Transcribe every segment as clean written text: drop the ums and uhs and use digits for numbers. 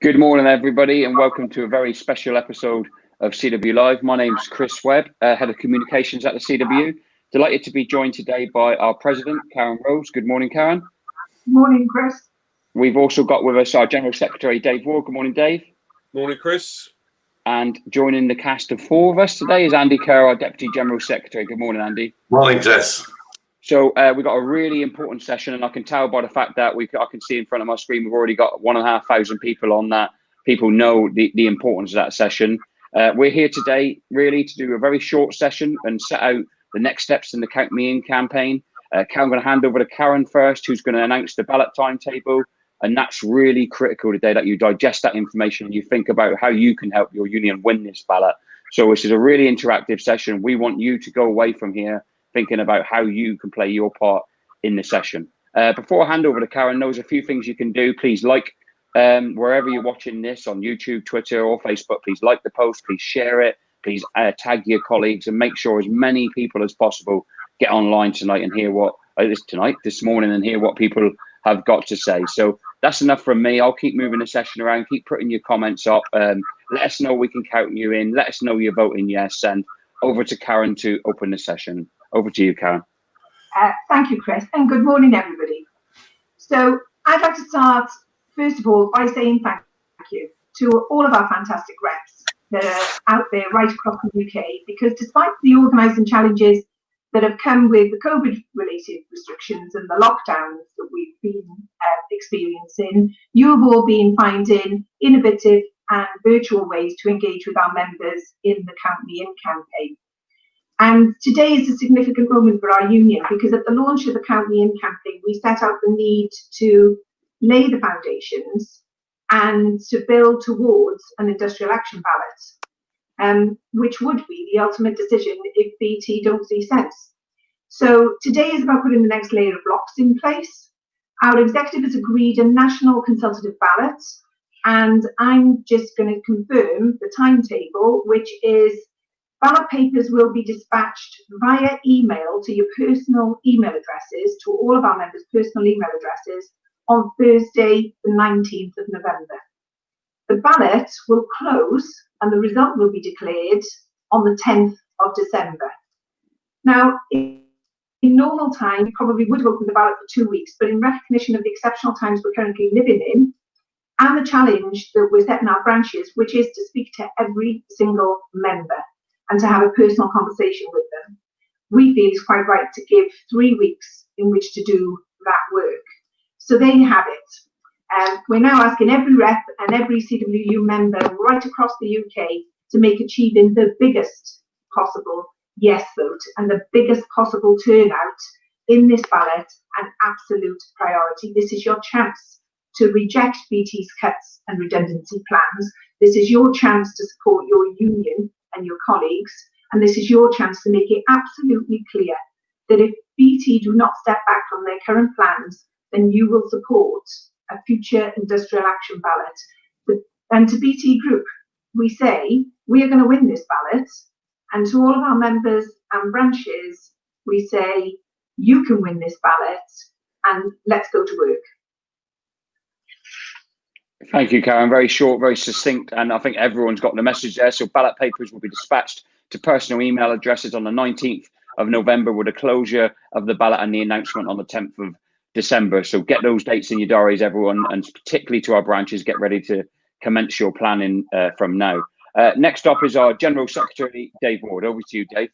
Good morning, everybody, and welcome to a very special episode of CW Live. My name's Chris Webb, Head of Communications at the CW. Delighted to be joined today by our President, Karen Rose. Good morning, Karen. Good morning, Chris. We've also got with us our General Secretary, Dave Ward. Good morning, Dave. Morning, Chris. And joining the cast of four of us today is Andy Kerr, our Deputy General Secretary. Good morning, Andy. Morning, Chris. So we've got a really important session, and I can tell by the fact that I can see in front of my screen, we've already got 1,500 people on that. People know the importance of that session. We're here today really to do a very short session and set out the next steps in the Count Me In campaign. I'm going to hand over to Karen first, who's going to announce the ballot timetable. And that's really critical today, that you digest that information and you think about how you can help your union win this ballot. So this is a really interactive session. We want you to go away from here thinking about how you can play your part in the session. Before I hand over to Karen, there's a few things you can do. Please wherever you're watching this, on YouTube, Twitter or Facebook, please like the post, please share it, please tag your colleagues, and make sure as many people as possible get online tonight and hear this morning and hear what people have got to say. So that's enough from me. I'll keep moving the session around, keep putting your comments up. Let us know we can count you in. Let us know you're voting yes. And over to Karen to open the session. Over to you, Karen. Thank you, Chris, and good morning, everybody. So I'd like to start, first of all, by saying thank you to all of our fantastic reps that are out there right across the UK, because despite the organising challenges that have come with the COVID-related restrictions and the lockdowns that we've been experiencing, you have all been finding innovative and virtual ways to engage with our members in the Count Me In campaign. And today is a significant moment for our union, because at the launch of the Count Me In campaign, we set out the need to lay the foundations and to build towards an industrial action ballot, which would be the ultimate decision if BT don't see sense. So today is about putting the next layer of blocks in place. Our executive has agreed a national consultative ballot, and I'm just going to confirm the timetable, which is ballot papers will be dispatched via email to your personal email addresses, to all of our members' personal email addresses, on Thursday, the 19th of November. The ballot will close and the result will be declared on the 10th of December. Now, in normal time, you probably would have opened the ballot for 2 weeks, but in recognition of the exceptional times we're currently living in, and the challenge that we're setting our branches, which is to speak to every single member and to have a personal conversation with them, we feel it's quite right to give 3 weeks in which to do that work. So there you have it. We're now asking every rep and every CWU member right across the UK to make achieving the biggest possible yes vote and the biggest possible turnout in this ballot an absolute priority. This is your chance to reject BT's cuts and redundancy plans. This is your chance to support your union and your colleagues. And this is your chance to make it absolutely clear that if BT do not step back from their current plans, then you will support a future industrial action ballot. And to BT Group, we say we are going to win this ballot. And to all of our members and branches, we say you can win this ballot, and let's go to work. Thank you, Karen. Very short, very succinct, and I think everyone's got the message there. So ballot papers will be dispatched to personal email addresses on the 19th of November with the closure of the ballot and the announcement on the 10th of December. So get those dates in your diaries, everyone, and particularly to our branches, get ready to commence your planning from now. Next up is our General Secretary, Dave Ward. Over to you, Dave.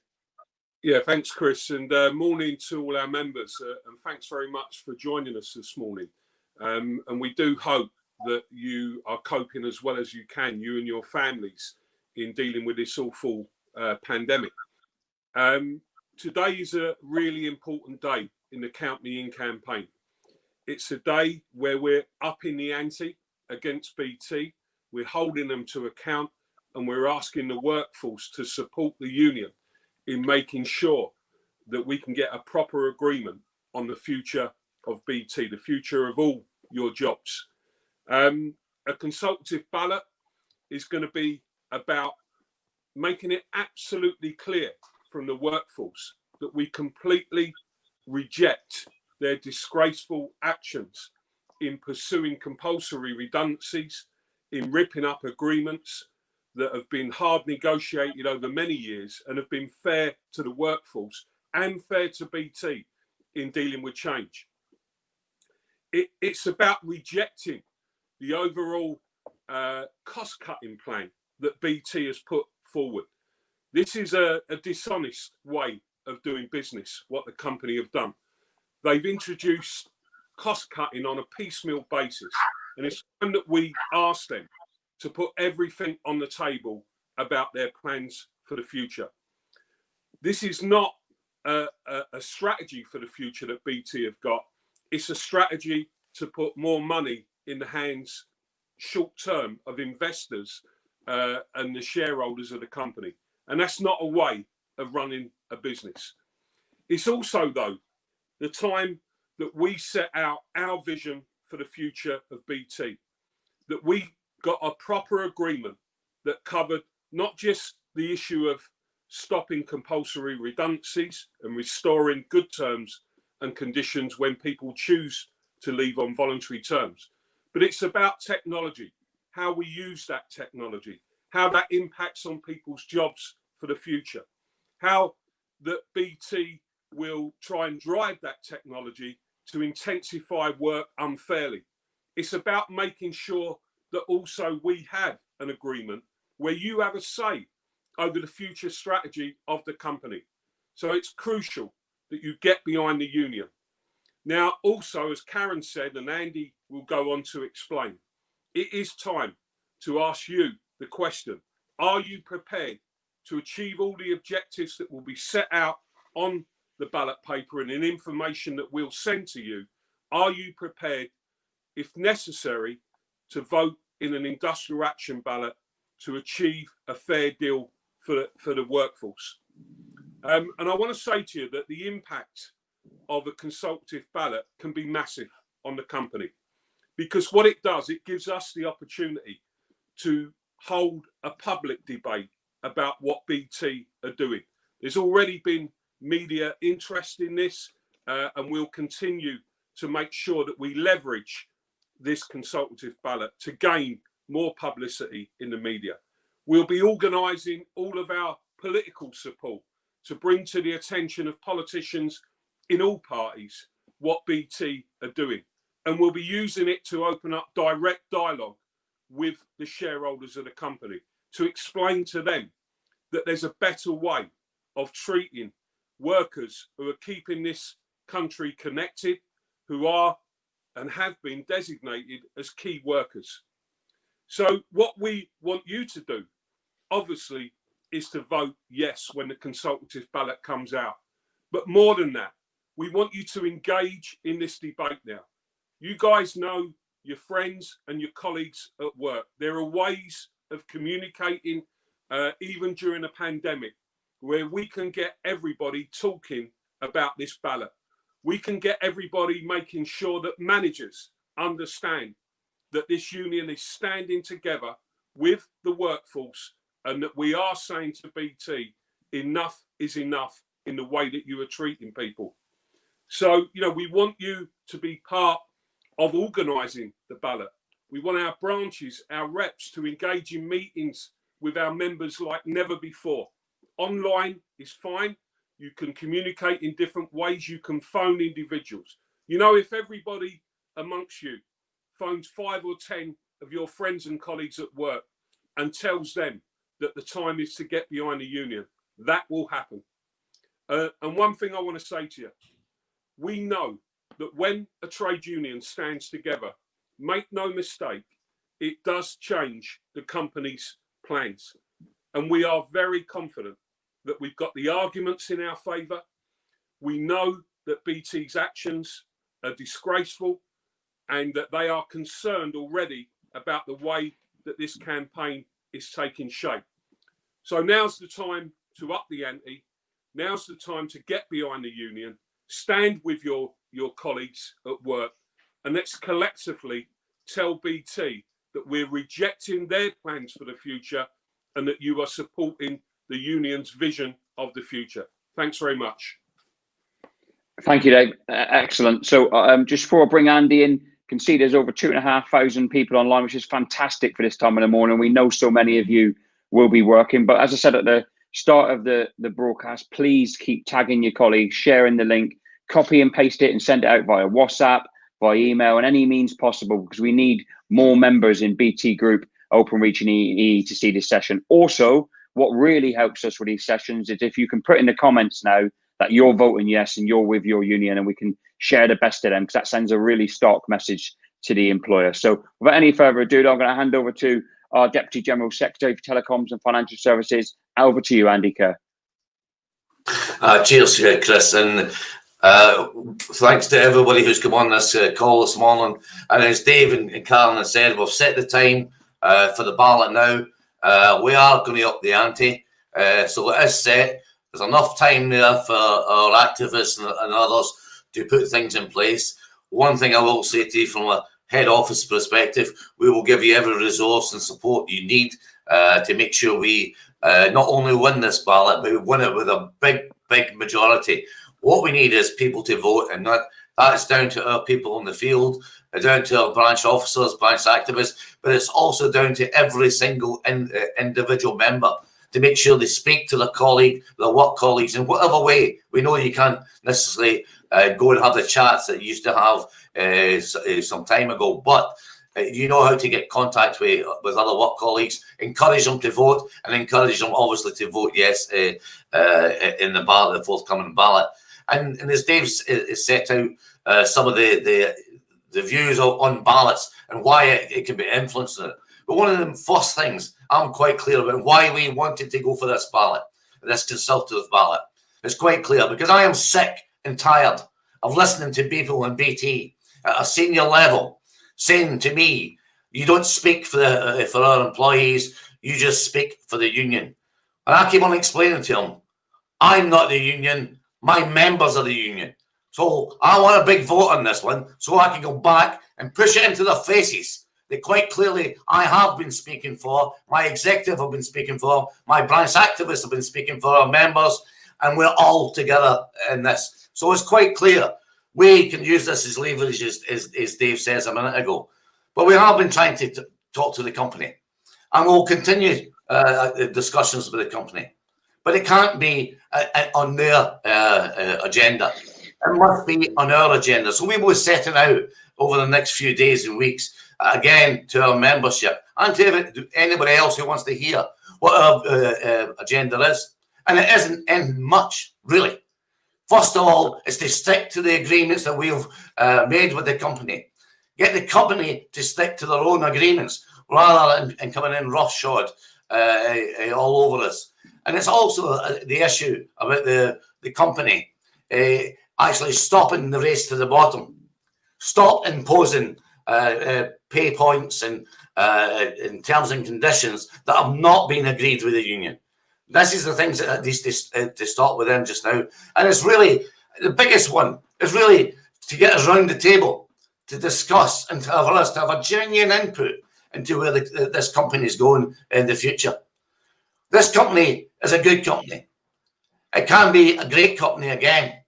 Yeah, thanks, Chris, and morning to all our members, and thanks very much for joining us this morning. And we do hope that you are coping as well as you can, you and your families, in dealing with this awful pandemic. Today is a really important day in the Count Me In campaign. It's a day where we're upping the ante against BT, we're holding them to account, and we're asking the workforce to support the union in making sure that we can get a proper agreement on the future of BT, the future of all your jobs. A consultative ballot is going to be about making it absolutely clear from the workforce that we completely reject their disgraceful actions in pursuing compulsory redundancies, in ripping up agreements that have been hard negotiated over many years and have been fair to the workforce and fair to BT in dealing with change. It's about rejecting the overall cost-cutting plan that BT has put forward. This is a dishonest way of doing business, what the company have done. They've introduced cost-cutting on a piecemeal basis, and it's time that we ask them to put everything on the table about their plans for the future. This is not a strategy for the future that BT have got. It's a strategy to put more money in the hands short term of investors and the shareholders of the company. And that's not a way of running a business. It's also, though, the time that we set out our vision for the future of BT, that we got a proper agreement that covered not just the issue of stopping compulsory redundancies and restoring good terms and conditions when people choose to leave on voluntary terms, but it's about technology, how we use that technology, how that impacts on people's jobs for the future, how that BT will try and drive that technology to intensify work unfairly. It's about making sure that also we have an agreement where you have a say over the future strategy of the company. So it's crucial that you get behind the union. Now, also, as Karen said, and Andy will go on to explain, it is time to ask you the question, are you prepared to achieve all the objectives that will be set out on the ballot paper and in information that we'll send to you? Are you prepared, if necessary, to vote in an industrial action ballot to achieve a fair deal for the workforce? And I want to say to you that the impact of a consultative ballot can be massive on the company, because what it does, it gives us the opportunity to hold a public debate about what BT are doing. There's already been media interest in this, and we'll continue to make sure that we leverage this consultative ballot to gain more publicity in the media. We'll be organising all of our political support to bring to the attention of politicians in all parties what BT are doing. And we'll be using it to open up direct dialogue with the shareholders of the company to explain to them that there's a better way of treating workers who are keeping this country connected, who are and have been designated as key workers. So what we want you to do, obviously, is to vote yes when the consultative ballot comes out. But more than that, we want you to engage in this debate now. You guys know your friends and your colleagues at work. There are ways of communicating, even during a pandemic, where we can get everybody talking about this ballot. We can get everybody making sure that managers understand that this union is standing together with the workforce and that we are saying to BT, enough is enough in the way that you are treating people. So, we want you to be part of organising the ballot. We want our branches, our reps to engage in meetings with our members like never before. Online is fine. You can communicate in different ways. You can phone individuals. If everybody amongst you phones 5 or 10 of your friends and colleagues at work and tells them that the time is to get behind the union, that will happen. And one thing I want to say to you, we know that when a trade union stands together, make no mistake, it does change the company's plans. And we are very confident that we've got the arguments in our favour. We know that BT's actions are disgraceful and that they are concerned already about the way that this campaign is taking shape. So now's the time to up the ante. Now's the time to get behind the union, stand with your colleagues at work, and let's collectively tell BT that we're rejecting their plans for the future and that you are supporting the union's vision of the future. Thanks very much. Thank you, Dave. Excellent. So just before I bring Andy in, can see there's over 2,500 people online, which is fantastic for this time of the morning. We know so many of you will be working. But as I said at the start of the broadcast, please keep tagging your colleagues, sharing the link, copy and paste it and send it out via WhatsApp, by email, and any means possible, because we need more members in BT Group, Openreach and EE to see this session. Also, what really helps us with these sessions is if you can put in the comments now that you're voting yes and you're with your union, and we can share the best of them, because that sends a really stark message to the employer. So without any further ado, I'm going to hand over to our Deputy General Secretary for Telecoms and Financial Services. Over to you, Andy Kerr. Cheers, Chris, and thanks to everybody who's come on this call this morning. And as Dave and Karen have said, we've set the time for the ballot now. We are going to up the ante, so it is set. There's enough time there for our activists and others to put things in place. One thing I will say to you from a head office perspective, we will give you every resource and support you need to make sure we not only win this ballot, but we win it with a big majority. What we need is people to vote, and that's down to our people on the field, down to our branch officers, branch activists, but it's also down to every single individual member to make sure they speak to their colleague, their work colleagues, in whatever way. We know you can't necessarily go and have the chats that you used to have some time ago, but you know how to get contact with other work colleagues, encourage them to vote, and encourage them obviously to vote yes in the ballot, the forthcoming ballot. And as Dave set out some of the views on ballots and why it can be influenced. But one of the first things I'm quite clear about why we wanted to go for this ballot, this consultative ballot. It's quite clear because I am sick and tired of listening to people in BT at a senior level saying to me, you don't speak for our employees, you just speak for the union. And I keep on explaining to them, I'm not the union, my members are the union. So I want a big vote on this one so I can go back and push it into their faces that quite clearly I have been speaking for, my executive have been speaking for, my branch activists have been speaking for our members, and we're all together in this. So it's quite clear. We can use this as leverage, as Dave says a minute ago. But we have been trying to talk to the company, and we'll continue discussions with the company. But it can't be on their agenda. It must be on our agenda. So we will set it out over the next few days and weeks, again, to our membership and to anybody else who wants to hear what our agenda is. And it isn't in much, really. First of all, is to stick to the agreements that we've made with the company. Get the company to stick to their own agreements rather than coming in roughshod all over us. And it's also the issue about the company actually stopping the race to the bottom. Stop imposing pay points and in terms and conditions that have not been agreed with the union. This is the things that needs to start with them just now. And it's really, the biggest one is really to get us round the table to discuss and for us to have a genuine input into where this company is going in the future. This company is a good company. It can be a great company again,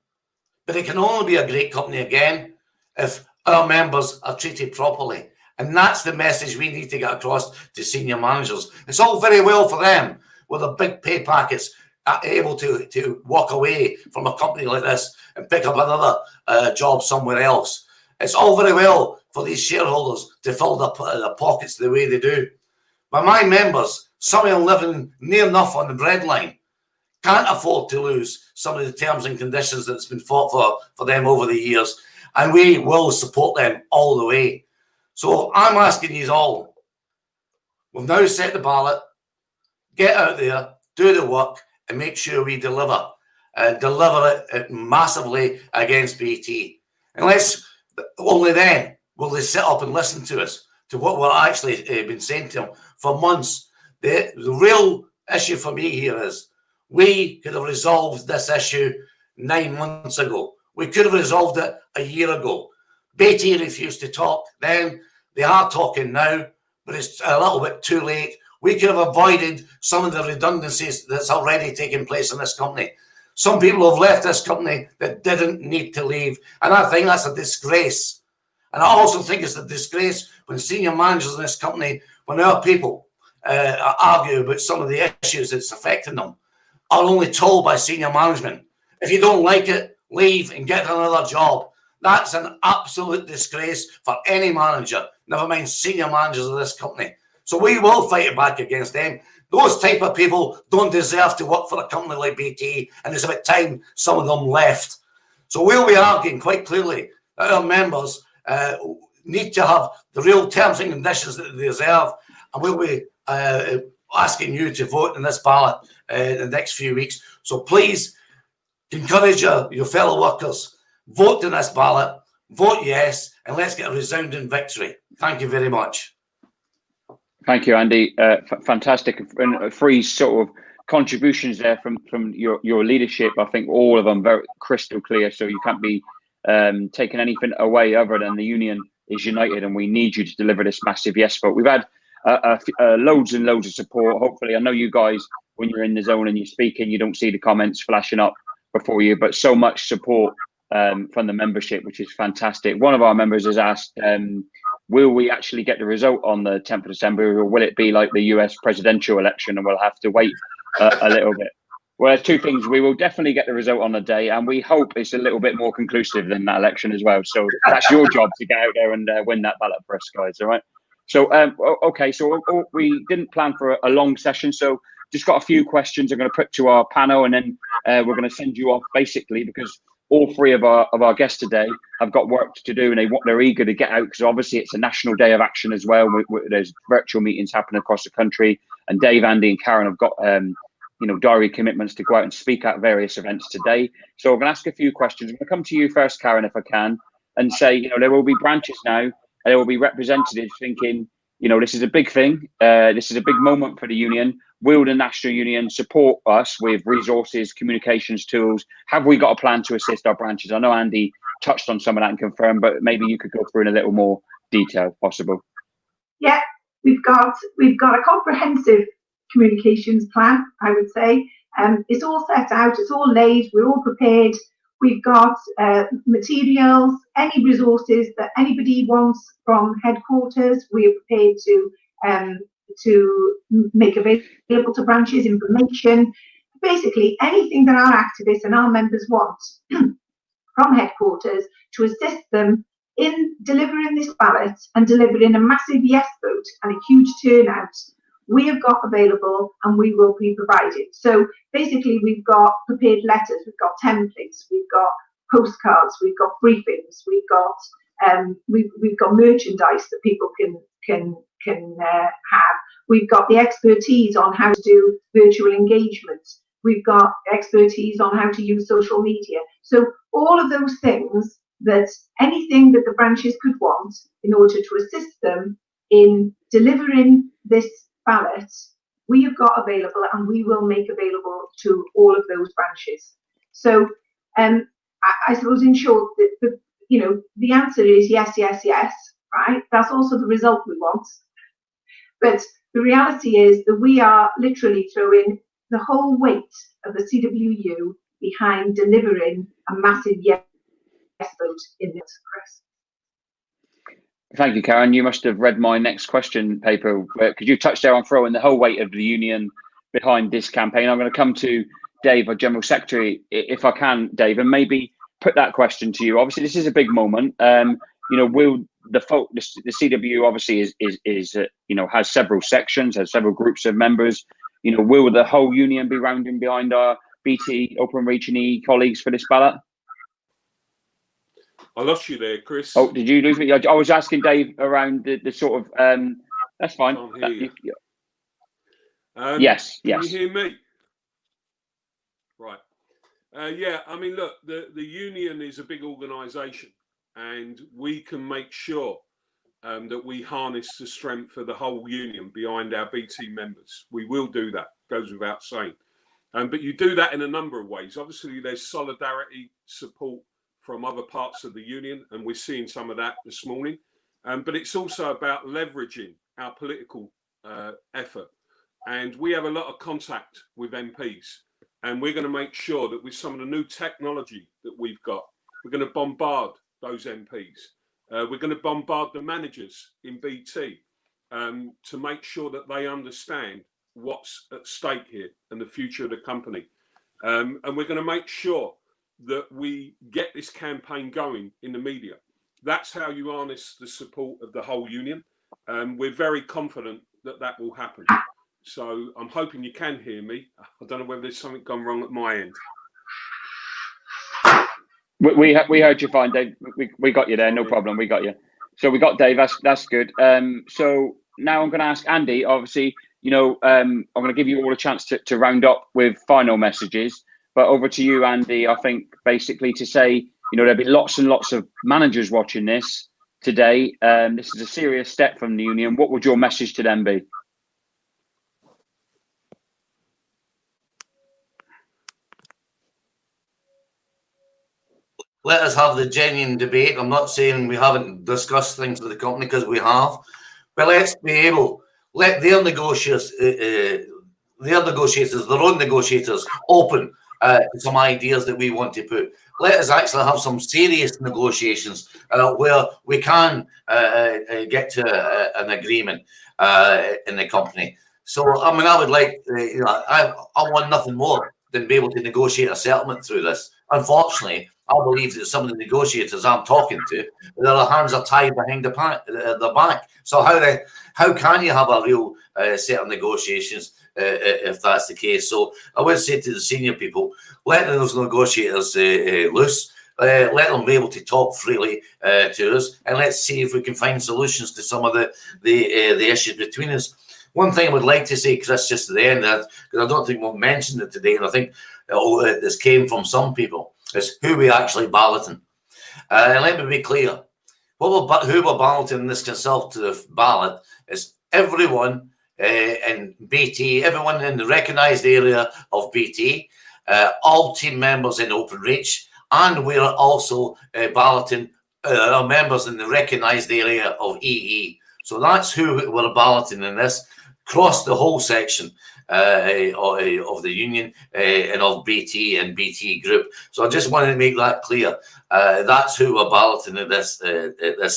but it can only be a great company again if our members are treated properly. And that's the message we need to get across to senior managers. It's all very well for them with the big pay packets able to walk away from a company like this and pick up another job somewhere else. It's all very well for these shareholders to fill their pockets the way they do. But my members, some of them living near enough on the breadline, can't afford to lose some of the terms and conditions that's been fought for them over the years. And we will support them all the way. So I'm asking you all, we've now set the ballot, get out there, do the work, and make sure we deliver. Deliver it massively against BT. And only then will they sit up and listen to us, to what we're actually been saying to them for months. The real issue for me here is we could have resolved this issue 9 months ago. We could have resolved it a year ago. BT refused to talk then. They are talking now, but it's a little bit too late. We could have avoided some of the redundancies that's already taken place in this company. Some people have left this company that didn't need to leave. And I think that's a disgrace. And I also think it's a disgrace when senior managers in this company, when our people argue about some of the issues that's affecting them, are only told by senior management, if you don't like it, leave and get another job. That's an absolute disgrace for any manager, never mind senior managers of this company. So we will fight it back against them. Those type of people don't deserve to work for a company like BT, and it's about time some of them left. So we'll be arguing quite clearly that our members need to have the real terms and conditions that they deserve, and we'll be asking you to vote in this ballot in the next few weeks. So please encourage your fellow workers, vote in this ballot, vote yes, and let's get a resounding victory. Thank you very much. Thank you, Andy. Fantastic and free sort of contributions there from your leadership. I think all of them very crystal clear. So you can't be taking anything away other than the union is united, and we need you to deliver this massive yes vote. We've had loads and loads of support. Hopefully, I know you guys, when you're in the zone and you're speaking, you don't see the comments flashing up before you, but so much support from the membership, which is fantastic. One of our members has asked, will we actually get the result on the 10th of December, or will it be like the US presidential election and we'll have to wait a little bit? Well, there's two things. We will definitely get the result on the day, and we hope it's a little bit more conclusive than that election as well. So that's your job to get out there and win that ballot for us, guys. All right. So, okay. So we didn't plan for a long session. So just got a few questions I'm going to put to our panel, and then we're going to send you off basically because all three of our guests today have got work to do, and they're eager to get out because obviously it's a national day of action as well. There's virtual meetings happening across the country, and Dave, Andy, and Karen have got diary commitments to go out and speak at various events today. So I'm going to ask a few questions. I'm going to come to you first, Karen, if I can, and say, there will be branches now, and there will be representatives thinking, this is a big thing. This is a big moment for the union. Will the National Union support us with resources, communications tools? Have we got a plan to assist our branches? I know Andy touched on some of that and confirmed, but maybe you could go through in a little more detail if possible. Yeah, we've got a comprehensive communications plan, I would say. It's all set out, it's all laid, we're all prepared. We've got materials, any resources that anybody wants from headquarters, we are prepared to make available to branches, information, basically anything that our activists and our members want from headquarters to assist them in delivering this ballot and delivering a massive yes vote and a huge turnout. We have got available and we will be provided. So basically we've got prepared letters, we've got templates, we've got postcards, we've got briefings, we've got merchandise that people can have. We've got the expertise on how to do virtual engagement. We've got expertise on how to use social media. So all of those things, that anything that the branches could want in order to assist them in delivering this ballot, we have got available and we will make available to all of those branches. So I suppose in short, the answer is yes, yes, yes, right? That's also the result we want. But the reality is that we are literally throwing the whole weight of the CWU behind delivering a massive yes vote in this, Chris. Thank you, Karen. You must have read my next question paper because you touched there on throwing the whole weight of the union behind this campaign. I'm going to come to Dave, our General Secretary, if I can, Dave, and maybe put that question to you. Obviously, this is a big moment. Will the CWU obviously is has several sections, has several groups of members. Will the whole union be rounding behind our BT, Openreach and EE colleagues for this ballot? I lost you there, Chris. Oh, did you lose me? I was asking Dave around the sort of. That's fine. Yes. Can you hear me? Right. Yeah. I mean, look, the union is a big organisation, and we can make sure that we harness the strength of the whole union behind our BT members. We will do that. Goes without saying. But you do that in a number of ways. Obviously, there's solidarity, support from other parts of the union, and we're seeing some of that this morning. But it's also about leveraging our political effort. And we have a lot of contact with MPs, and we're going to make sure that with some of the new technology that we've got, we're going to bombard those MPs We're going to bombard the managers in BT to make sure that they understand what's at stake here and the future of the company. And we're going to make sure that we get this campaign going in the media. That's how you harness the support of the whole union. We're very confident that that will happen. So I'm hoping you can hear me. I don't know whether there's something gone wrong at my end. We heard you fine, Dave. We got you there, no problem. We got you. So we got Dave. That's good. So now I'm going to ask Andy. Obviously, you know, I'm going to give you all a chance to round up with final messages. But over to you, Andy. I think basically to say, you know, there'll be lots and lots of managers watching this today. This is a serious step from the union. What would your message to them be? Let us have the genuine debate. I'm not saying we haven't discussed things with the company, because we have, but let's be able, let their negotiators, their own negotiators, open some ideas that we want to put. Let us actually have some serious negotiations where we can get to an agreement in the company. So, I mean, I would like, you know, I want nothing more than be able to negotiate a settlement through this. Unfortunately, I believe that some of the negotiators I'm talking to, their hands are tied behind the back. So how can you have a real set of negotiations if that's the case? So I would say to the senior people, let those negotiators loose. Let them be able to talk freely to us, and let's see if we can find solutions to some of the issues between us. One thing I would like to say, because that's just at the end, because I don't think we've mentioned it today, and I think this came from some people, is who we actually balloting. And let me be clear, who we're balloting in this consultative ballot is everyone in BT, everyone in the recognised area of BT, all team members in Openreach, and we're also balloting our members in the recognised area of EE. So that's who we're balloting in this, across the whole section of the union and of BT and BT Group. So I just wanted to make that clear. That's who we're balloting at this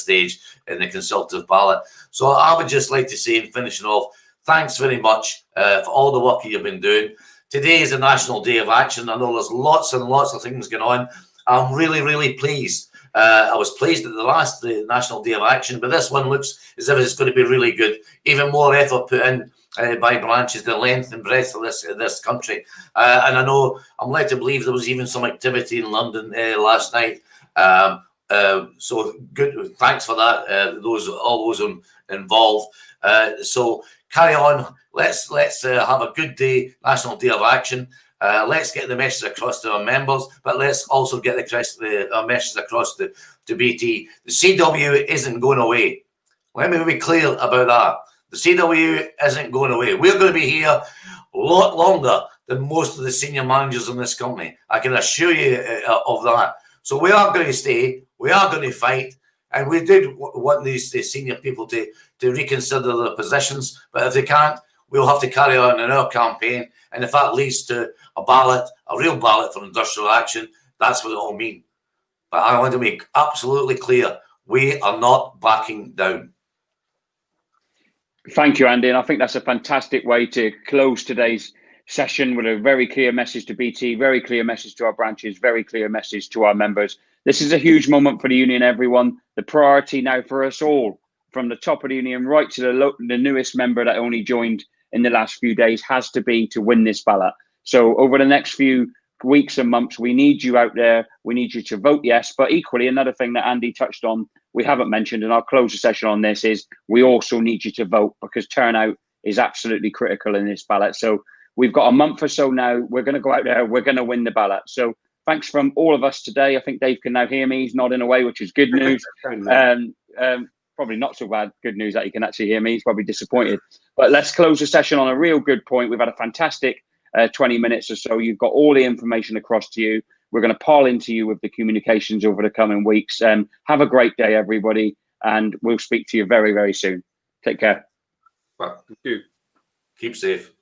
stage in the consultative ballot. So I would just like to say, in finishing off, thanks very much for all the work you've been doing. Today is a National Day of Action. I know there's lots and lots of things going on. I'm really, really pleased. I was pleased at the last National Day of Action, but this one looks as if it's going to be really good. Even more effort put in by branches, the length and breadth of this country. And I know, I'm led to believe there was even some activity in London last night. So good, thanks for that, all those involved. So carry on. Let's have a good day, National Day of Action. Let's get the message across to our members, but let's also get our message across to BT. The CW isn't going away. Let me be clear about that. The CW isn't going away. We're going to be here a lot longer than most of the senior managers in this company. I can assure you of that. So we are going to stay. We are going to fight. And we did want these senior people to reconsider their positions. But if they can't, we'll have to carry on in our campaign. And if that leads to a ballot, a real ballot for industrial action, that's what it all means. But I want to make absolutely clear, we are not backing down. Thank you, Andy. And I think that's a fantastic way to close today's session, with a very clear message to BT, very clear message to our branches, very clear message to our members. This is a huge moment for the union, everyone. The priority now for us all, from the top of the union right to the newest member that only joined in the last few days, has to be to win this ballot. So over the next few weeks and months, we need you out there. We need you to vote yes. But equally, another thing that Andy touched on, we haven't mentioned, and I'll close the session on this, is we also need you to vote, because turnout is absolutely critical in this ballot. So we've got a month or so now. We're going to go out there. We're going to win the ballot. So thanks from all of us today. I think Dave can now hear me. He's nodding away, which is good news. Probably not so bad good news that he can actually hear me. He's probably disappointed. But let's close the session on a real good point. We've had a fantastic 20 minutes or so. You've got all the information across to you. We're going to pile into you with the communications over the coming weeks. Have a great day, everybody. And we'll speak to you very, very soon. Take care. Well, thank you. Keep safe.